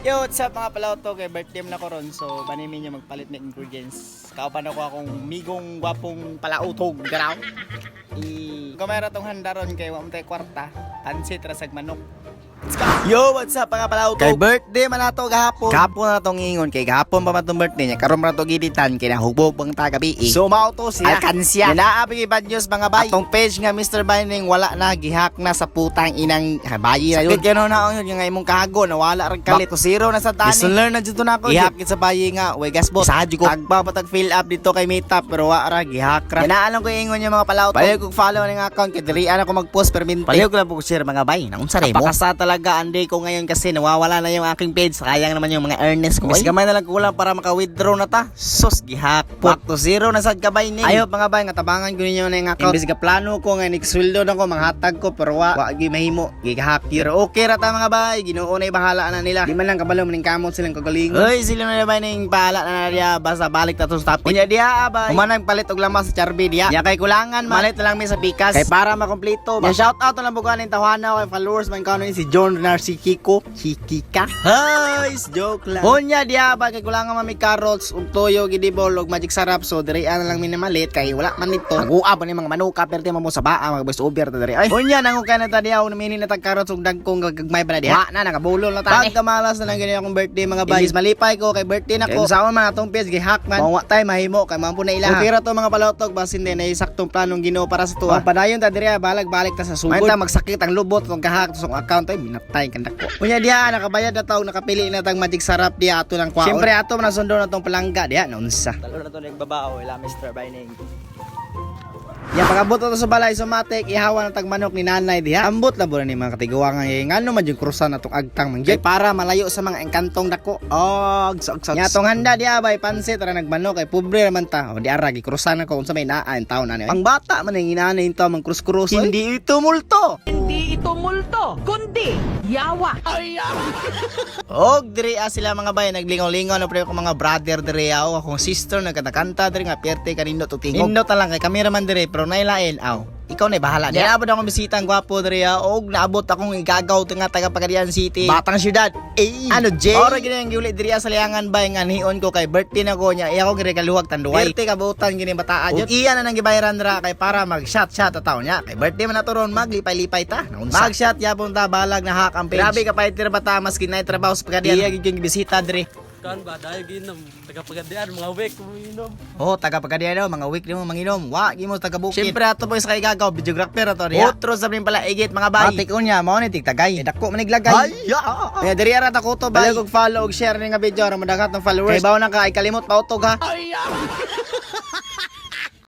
Yo, what's up mga palauto? Kay birthday mo na ko ron. So, banimin nyo magpalit ng ingredients. Kaupan ako akong migong gwapong palautog. Garaw. Kamera tong handa ron kay wamtay kwarta. Pansit rasag manok. Yo, what's up mga palauto? Kay birthday man nato gahapon. Gahapon na tong ingon kay gahapon pa man tong birthday niya. Karon man to giditan kay nahugbog bang tagabi. So mauto siya. Alkansya. Naabig bad news mga bay. Atong page nga Mr. Bining wala na gihak na sa putang inang bayi na yun. Kaya na yun yung imong kago nawala rin kalit. Back to zero na sa tani. Lesson learn na dito na ako. Gihak sa bayi nga. Uy gasbot. Sadyo ko. Agpapatag fill up dito kay Meetup pero wala gihak ra. Kinaalam ko ingon yung mga palauto. Palihog kong follow ng account kay dirian ako mag-post perminti. Palihog ko lang po share mga bay. Naunsa rin mo. Pakasa talaga anday ko ngayon kasi nawawala na yung aking page. Sayang naman yung mga earnest ko. Mas gamay na lang kulang para maka-withdraw na ta. Sus, gihak. Back to zero na sad kabay ni. Ayop mga bay, nga tabangan ko ninyo na yung account. Imbis ka plano ko nga niksweldo na ko, manghatag ko pero wagi mahimo. Gihak. Pero okay ra ta mga bay. Ginoo na bahala na nila. Di man lang kabalo maning kamot silang kagalingon. Hoy, sila na bay ning bahala na diya basta balik ta to sa topic. Unya diha bay. Humanang palit og lamas sa Charby diya. Ya kay kulangan malit na lang mi sa pikas. Kay para makompleto. Ya shout out na lang bugan ning tawana kay followers man kanon si John Narci Kiko Kikika. Hay, joke lang. Unya diha ba kay kulangan mami carrots ug toyo gidibol ug magic sarap so diri na lang minamalit kay wala man nito. Naguab ni mga manuka perti mo sa baa mga boys over ta diri. Ay, unya nang kay na ta diha una mini na tag carrots ug dagkong gagmay ba na diha. Wa na nakabulol na tani. Pagkamalas na lang gani akong birthday mga bay. Imbis malipay ko kay birthday nako. Kay saon man atong page gihack man. Wa tay mahimo kay mampo na ilaha. Okay ra to mga palautok basin din ay saktong planong Ginoo para sa tuwa. Padayon ta diri balag-balik ta sa sugod. May ta magsakit ang lubot tong kahak sa account ay binatay kan dako. Unya diha nakabayad na taog nakapili na tag magic sarap diha ato lang kwaon. Syempre ato man sundo na tong palangga diha naunsa. Talo na to ning babao ila Mr. Bining. Ya pagabot to sa balay somatic ihawa na tag manok ni nanay diha. Ambot na bo ni mga katiguangan ngano man yung krusan atong agtang mangyay para malayo sa mga engkantong dako. Nya tong handa diha bay pansit ra nagmanok kay pobre man ta. O di ara gi krusan ako unsa may naa en taon ani. Pang bata man ang inanay into mang krus-krus. Hindi ito multo. Hindi ito multo, kundi yawa. Og diri sila mga bay naglingaw-lingaw na pre ko mga brother diri akong sister nagkanta diri nga perte kanindot ug tingog. Indot lang kay cameraman diri pero nailain ikaw na bahala. Naabot akong bisita ang gwapo diri og naabot akong igagaw nga taga Pagadian City. Batang syudad. Ano Jay? Ora gini ang giulit diri sa liangan bay nga hion ko kay birthday na ko nya. Iya ko giri kaluwag tanduay. Birthday kabutan gini bataan jud. Iya na nang gibayaran ra kay para mag-shot ta taon nya. Kay birthday man naturon maglipay-lipay ta. Mag-shot yapon ta balag na hack ang page. Grabe ka paitir bata mas kinay trabaho sa Pagadian. Iya gid bisita diri. Kan ba dahil ginom taga Pagadian mga week mo inom. Oh, taga Pagadian daw mga week mo manginom. Wa gimo taga bukid. Syempre ato po sa kay gagaw videographer ato diha. Otro sa pala igit mga bay. Matik unya mao ni tigtagay. Dako man iglagay. Kaya diri ara ta ko to bay. Balag og follow og share ni nga video ra madagat ng followers. Kay bawo na ka ay kalimot pa utog ha.